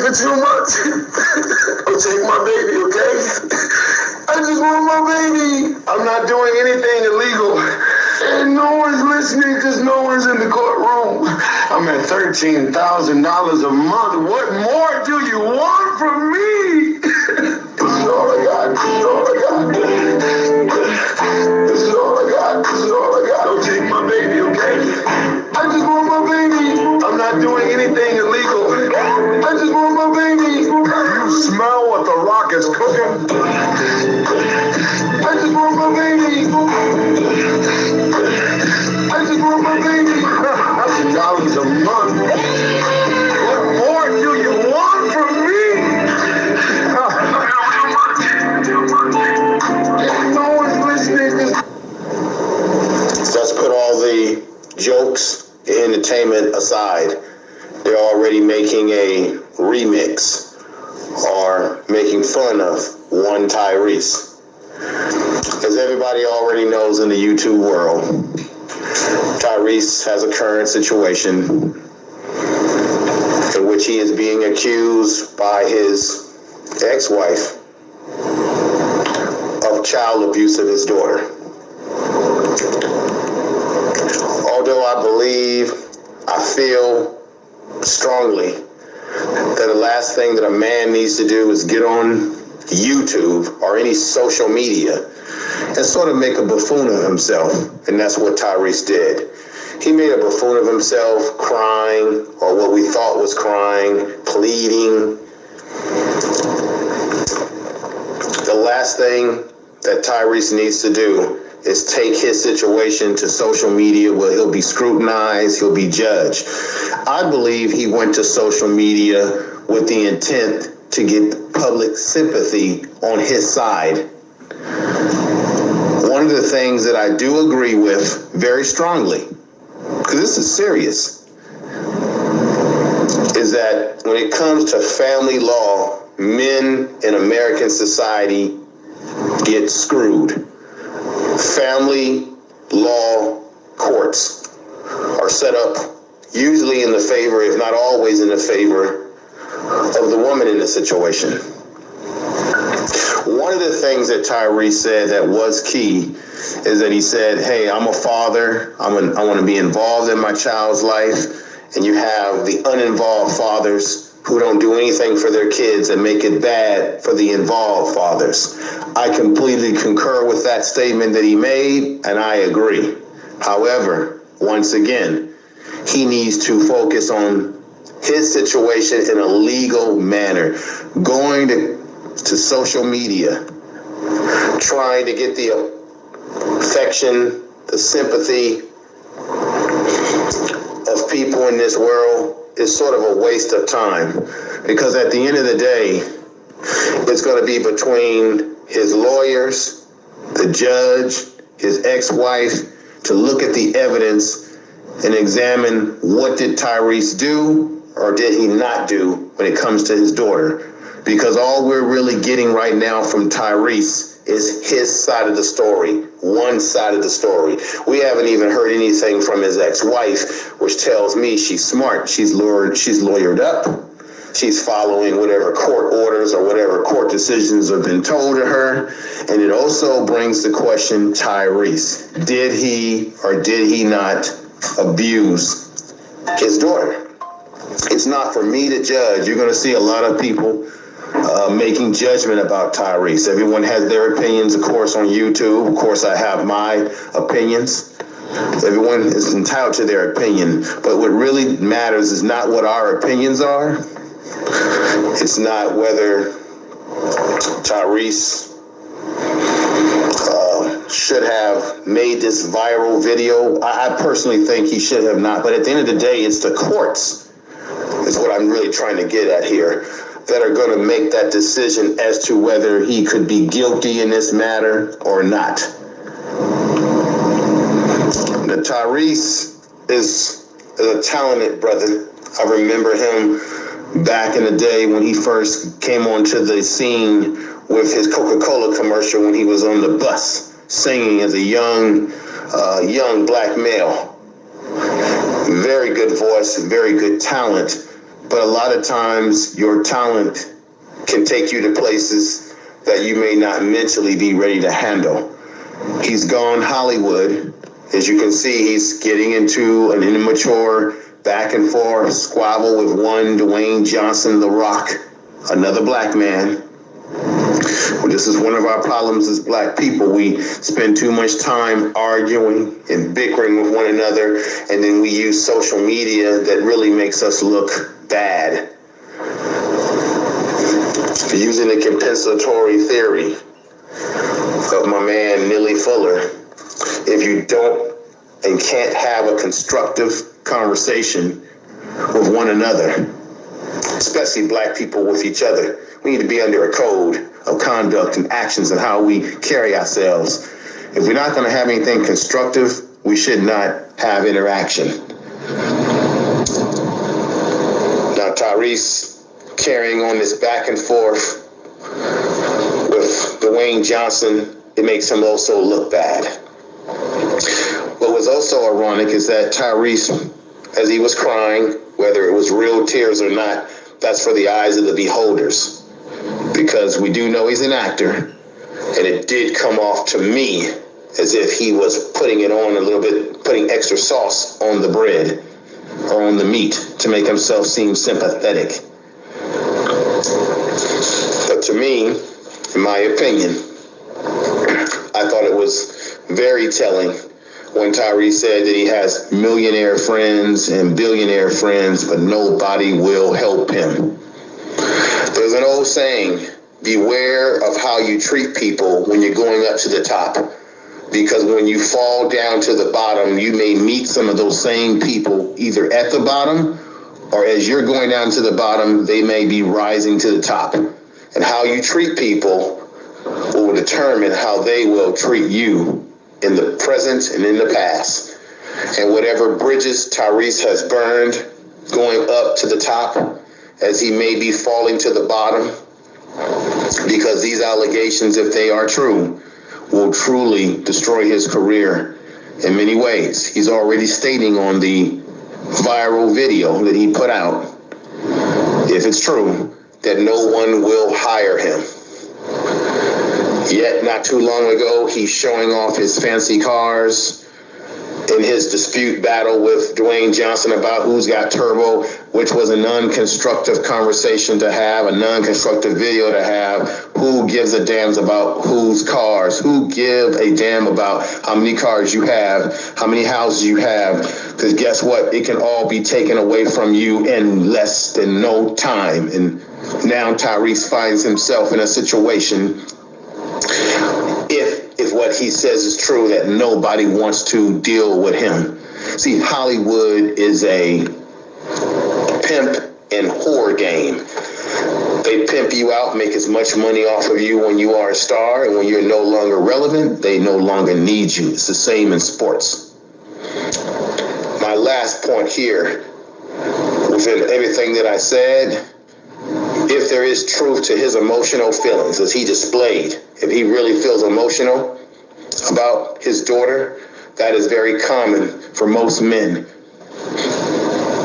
it too much? I'll take my baby, okay? I just want my baby. I'm not doing anything illegal. And no one's listening because no one's in the courtroom. I'm at $13,000 a month. What more do you want from me? This is all I got. This is all I got. This is all I got. This is all I got. Don't take my baby, okay? I just want my baby. I'm not doing anything illegal. I just want my baby. You smell what the Rock is cooking? I just want my baby. I just want my baby. $1,000 a month. What more do you want from me? No one's listening. Let's put all the jokes and entertainment aside. They're already making a remix or making fun of one Tyrese. As everybody already knows in the YouTube world, Tyrese has a current situation in which he is being accused by his ex-wife of child abuse of his daughter. Although I feel strongly that the last thing that a man needs to do is get on YouTube or any social media and sort of make a buffoon of himself. And that's what Tyrese did. He made a buffoon of himself, crying, or what we thought was crying, pleading. The last thing that Tyrese needs to do is take his situation to social media where he'll be scrutinized, he'll be judged. I believe he went to social media with the intent to get public sympathy on his side. One of the things that I do agree with very strongly, because this is serious, is that when it comes to family law, men in American society get screwed. Family law courts are set up usually in the favor, if not always in the favor, of the woman in the situation. One of the things that Tyrese said that was key is that he said, hey, I'm a father. I want to be involved in my child's life. And you have the uninvolved fathers who don't do anything for their kids and make it bad for the involved fathers. I completely concur with that statement that he made, and I agree. However, once again, he needs to focus on his situation in a legal manner, going to social media, trying to get the affection, the sympathy of people in this world is sort of a waste of time, because at the end of the day, it's going to be between his lawyers, the judge, his ex-wife, to look at the evidence and examine what did Tyrese do or did he not do when it comes to his daughter. Because all we're really getting right now from Tyrese is his side of the story, one side of the story. We haven't even heard anything from his ex-wife, which tells me she's smart. She's lawyered up. She's following whatever court orders or whatever court decisions have been told to her. And it also brings the question, Tyrese, did he or did he not abuse his daughter? It's not for me to judge. You're going to see a lot of people making judgment about Tyrese. Everyone has their opinions, of course, on YouTube. Of course, I have my opinions. Everyone is entitled to their opinion. But what really matters is not what our opinions are. It's not whether Tyrese should have made this viral video. I personally think he should have not. But at the end of the day, it's the courts, is what I'm really trying to get at here, that are going to make that decision as to whether he could be guilty in this matter or not. Now, Tyrese is a talented brother. I remember him back in the day when he first came onto the scene with his Coca-Cola commercial when he was on the bus singing as a young black male. Very good voice, very good talent. But a lot of times your talent can take you to places that you may not mentally be ready to handle. He's gone Hollywood. As you can see, he's getting into an immature back and forth squabble with one Dwayne Johnson, The Rock, another black man. Well, this is one of our problems as black people. We spend too much time arguing and bickering with one another, and then we use social media that really makes us look bad. Using the compensatory theory of my man Neely Fuller, if you don't and can't have a constructive conversation with one another, especially black people with each other, we need to be under a code of conduct and actions and how we carry ourselves. If we're not going to have anything constructive, we should not have interaction. Now, Tyrese carrying on this back and forth with Dwayne Johnson, it makes him also look bad. What was also ironic is that Tyrese, as he was crying, whether it was real tears or not, that's for the eyes of the beholders. Because we do know he's an actor, and it did come off to me as if he was putting it on a little bit, putting extra sauce on the bread or on the meat to make himself seem sympathetic. But to me, in my opinion, I thought it was very telling when Tyrese said that he has millionaire friends and billionaire friends, but nobody will help him. There's an old saying, beware of how you treat people when you're going up to the top. Because when you fall down to the bottom, you may meet some of those same people either at the bottom, or as you're going down to the bottom, they may be rising to the top. And how you treat people will determine how they will treat you in the present and in the past. And whatever bridges Tyrese has burned going up to the top, as he may be falling to the bottom, because these allegations, if they are true, will truly destroy his career in many ways. He's already stating on the viral video that he put out, if it's true, that no one will hire him. Yet not too long ago, he's showing off his fancy cars in his dispute battle with Dwayne Johnson about who's got turbo, which was a non-constructive conversation to have, a non-constructive video to have. Who gives a damn about whose cars? Who give a damn about how many cars you have, how many houses you have? Because guess what? It can all be taken away from you in less than no time. And now Tyrese finds himself in a situation, if what he says is true, that nobody wants to deal with him. See, Hollywood is a pimp and whore game. They pimp you out, make as much money off of you when you are a star, and when you're no longer relevant, they no longer need you. It's the same in sports. My last point here, within everything that I said, if there is truth to his emotional feelings as he displayed, if he really feels emotional about his daughter, that is very common for most men.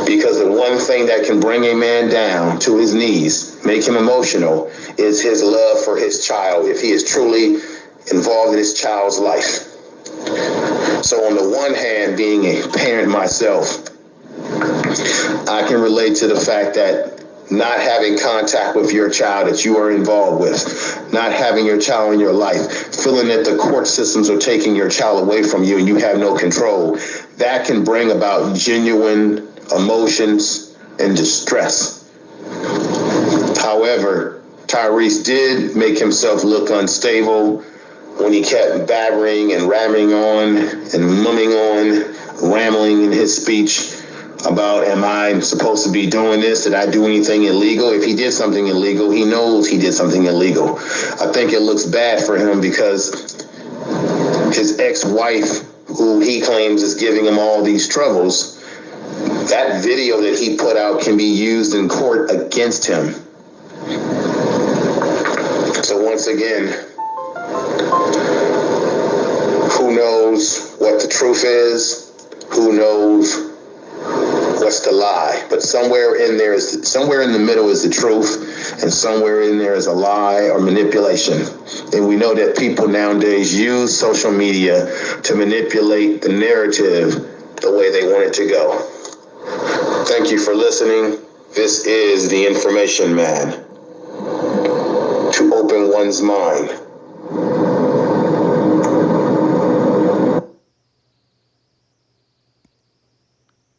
Because the one thing that can bring a man down to his knees, make him emotional, is his love for his child, if he is truly involved in his child's life. So on the one hand, being a parent myself, I can relate to the fact that not having contact with your child that you are involved with, not having your child in your life, feeling that the court systems are taking your child away from you and you have no control, that can bring about genuine emotions and distress. However, Tyrese did make himself look unstable when he kept babbling and ramming on and mumming on, rambling in his speech about, am I supposed to be doing this? Did I do anything illegal? If he did something illegal, he knows he did something illegal. I think it looks bad for him because his ex-wife, who he claims is giving him all these troubles, that video that he put out can be used in court against him. So once again, who knows what the truth is? Who knows what's the lie. But somewhere in the middle is the truth, and somewhere in there is a lie or manipulation. And we know that people nowadays use social media to manipulate the narrative the way they want it to go. Thank you for listening. This is the Information Man. To open one's mind